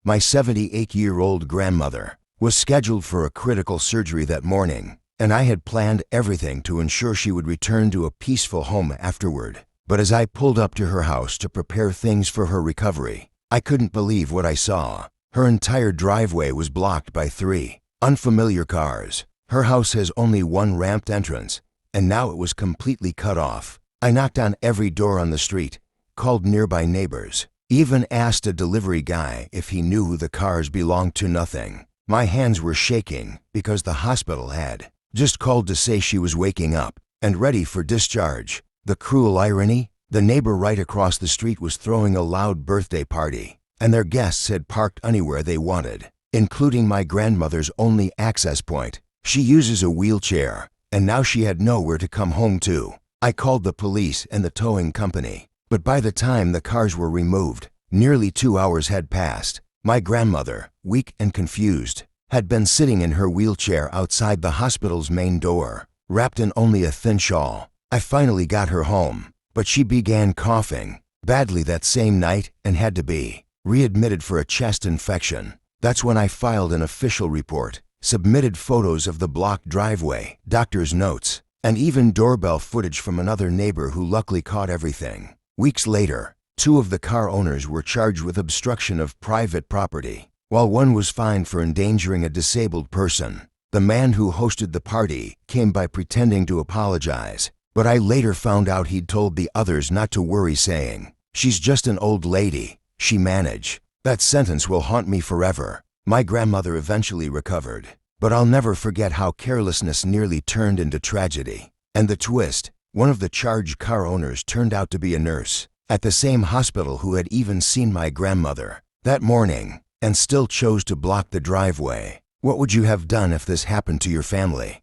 My 78-year-old grandmother was scheduled for a critical surgery that morning, and I had planned everything to ensure she would return to a peaceful home afterward. But as I pulled up to her house to prepare things for her recovery, I couldn't believe what I saw. Her entire driveway was blocked by 3 unfamiliar cars. Her house has only one ramped entrance, and now it was completely cut off. I knocked on every door on the street, called nearby neighbors, even asked a delivery guy if he knew who the cars belonged to. Nothing. My hands were shaking because the hospital had just called to say she was waking up and ready for discharge. The cruel irony? The neighbor right across the street was throwing a loud birthday party, and their guests had parked anywhere they wanted, including my grandmother's only access point. She uses a wheelchair, and now she had nowhere to come home to. I called the police and the towing company, but by the time the cars were removed, nearly 2 hours had passed. My grandmother, weak and confused, had been sitting in her wheelchair outside the hospital's main door, wrapped in only a thin shawl. I finally got her home, but she began coughing badly that same night and had to be readmitted for a chest infection. That's when I filed an official report, submitted photos of the blocked driveway, doctor's notes, and even doorbell footage from another neighbor who luckily caught everything. Weeks later, 2 of the car owners were charged with obstruction of private property, while one was fined for endangering a disabled person. The man who hosted the party came by pretending to apologize, but I later found out he'd told the others not to worry, saying, "She's just an old lady, she manage." That sentence will haunt me forever. My grandmother eventually recovered, but I'll never forget how carelessness nearly turned into tragedy. And the twist, one of the charged car owners turned out to be a nurse at the same hospital who had even seen my grandmother that morning and still chose to block the driveway. What would you have done if this happened to your family?